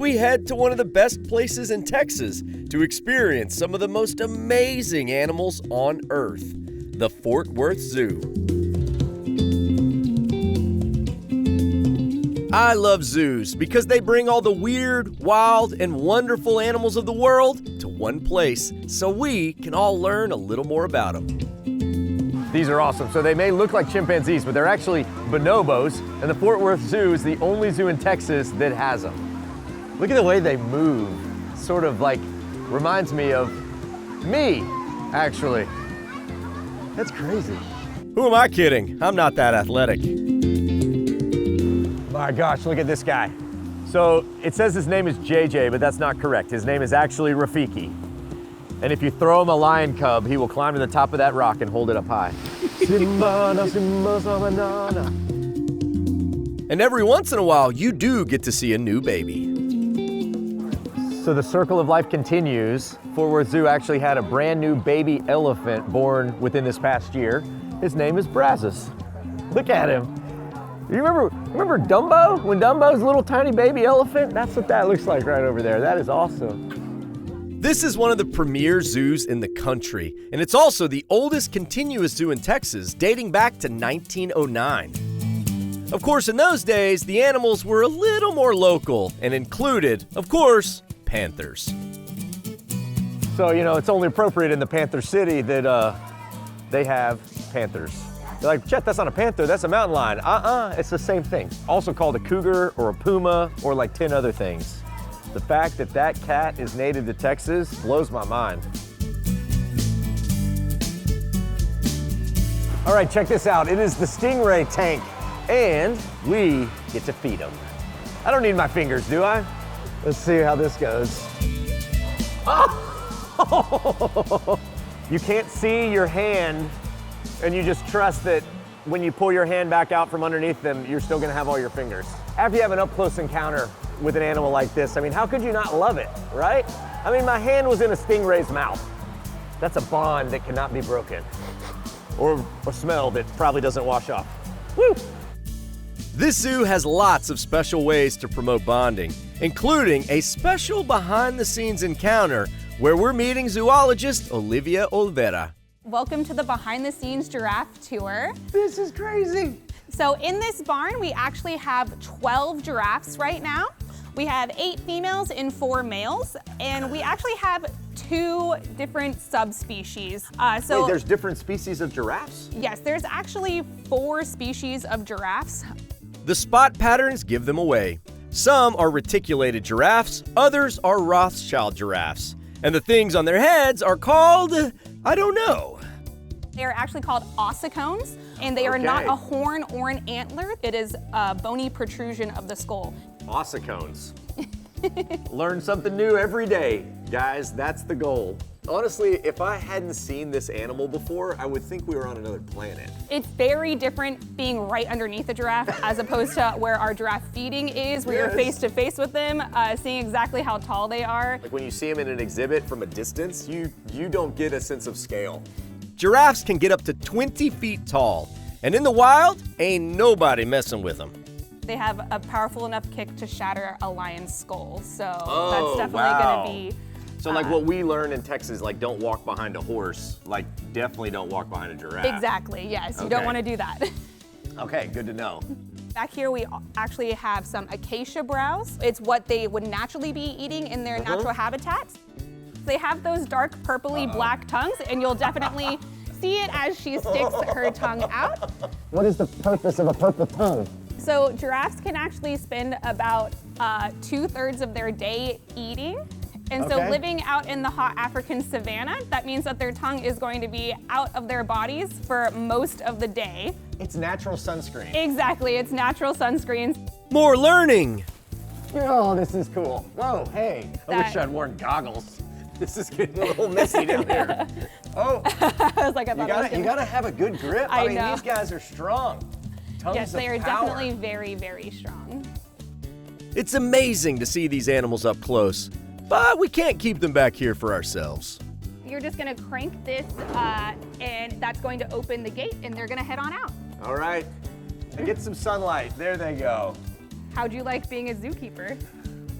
we head to one of the best places in Texas to experience some of the most amazing animals on Earth, the Fort Worth Zoo. I love zoos because they bring all the weird, wild, and wonderful animals of the world to one place so we can all learn a little more about them. These are awesome. So they may look like chimpanzees, but they're actually bonobos, and the Fort Worth Zoo is the only zoo in Texas that has them. Look at the way they move. Sort of like reminds me of me, actually. That's crazy. Who am I kidding? I'm not that athletic. My gosh, look at this guy. So it says his name is JJ, but that's not correct. His name is actually Rafiki. And if you throw him a lion cub, he will climb to the top of that rock and hold it up high. And every once in a while, you do get to see a new baby. So the circle of life continues. Fort Worth Zoo actually had a brand new baby elephant born within this past year. His name is Brazos. Look at him. You remember Dumbo? When Dumbo's a little tiny baby elephant? That's what that looks like right over there. That is awesome. This is one of the premier zoos in the country, and it's also the oldest continuous zoo in Texas, dating back to 1909. Of course, in those days, the animals were a little more local and included, of course, panthers. So, it's only appropriate in the Panther City that they have panthers. They're like, Chet, that's not a panther, that's a mountain lion. It's the same thing. Also called a cougar or a puma or like 10 other things. The fact that that cat is native to Texas blows my mind. All right, check this out. It is the Stingray Tank, and we get to feed them. I don't need my fingers, do I? Let's see how this goes. Oh! You can't see your hand, and you just trust that when you pull your hand back out from underneath them, you're still gonna have all your fingers. After you have an up-close encounter with an animal like this, how could you not love it, right? My hand was in a stingray's mouth. That's a bond that cannot be broken. Or a smell that probably doesn't wash off. Woo! This zoo has lots of special ways to promote bonding, including a special behind-the-scenes encounter where we're meeting zoologist Olivia Olvera. Welcome to the behind-the-scenes giraffe tour. This is crazy. So in this barn, we actually have 12 giraffes right now. We have 8 females and 4 males, and we actually have 2 different subspecies. Wait, there's different species of giraffes? Yes, there's actually 4 species of giraffes. The spot patterns give them away. Some are reticulated giraffes, others are Rothschild giraffes. And the things on their heads are called, I don't know. They are actually called ossicones, and they are not a horn or an antler. It is a bony protrusion of the skull. Ossicones. Learn something new every day, guys. That's the goal. Honestly, if I hadn't seen this animal before, I would think we were on another planet. It's very different being right underneath a giraffe as opposed to where our giraffe feeding is, where you're face to face with them, seeing exactly how tall they are. Like when you see them in an exhibit from a distance, you don't get a sense of scale. Giraffes can get up to 20 feet tall, and in the wild, ain't nobody messing with them. They have a powerful enough kick to shatter a lion's skull, so that's definitely gonna be. So like what we learn in Texas, like don't walk behind a horse, like definitely don't walk behind a giraffe. Exactly, yes, you don't wanna do that. Okay, good to know. Back here we actually have some acacia browse. It's what they would naturally be eating in their natural habitats. They have those dark purpley black tongues, and you'll definitely see it as she sticks her tongue out. What is the purpose of a purple tongue? So giraffes can actually spend about 2/3 of their day eating. And so living out in the hot African savanna, that means that their tongue is going to be out of their bodies for most of the day. It's natural sunscreen. Exactly, it's natural sunscreens. More learning. Oh, this is cool. Whoa, hey, I wish I'd worn goggles. This is getting a little messy down there. Oh, I was like, you gotta have a good grip. I mean, know. These guys are strong. Yes, they are definitely very, very strong. It's amazing to see these animals up close, but we can't keep them back here for ourselves. You're just gonna crank this and that's going to open the gate and they're gonna head on out. All right, get some sunlight. There they go. How'd you like being a zookeeper?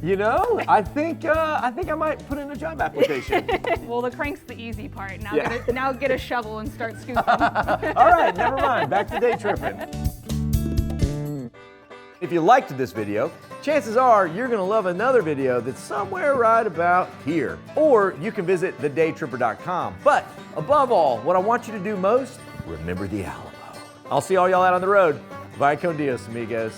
You know, I think I might put in a job application. Well, the crank's the easy part. Now, Yeah. now get a shovel and start scooping. All right, never mind. Back to day tripping. If you liked this video, chances are you're gonna love another video that's somewhere right about here. Or you can visit thedaytripper.com. But above all, what I want you to do most, remember the Alamo. I'll see all y'all out on the road. Bye con Dios, amigos.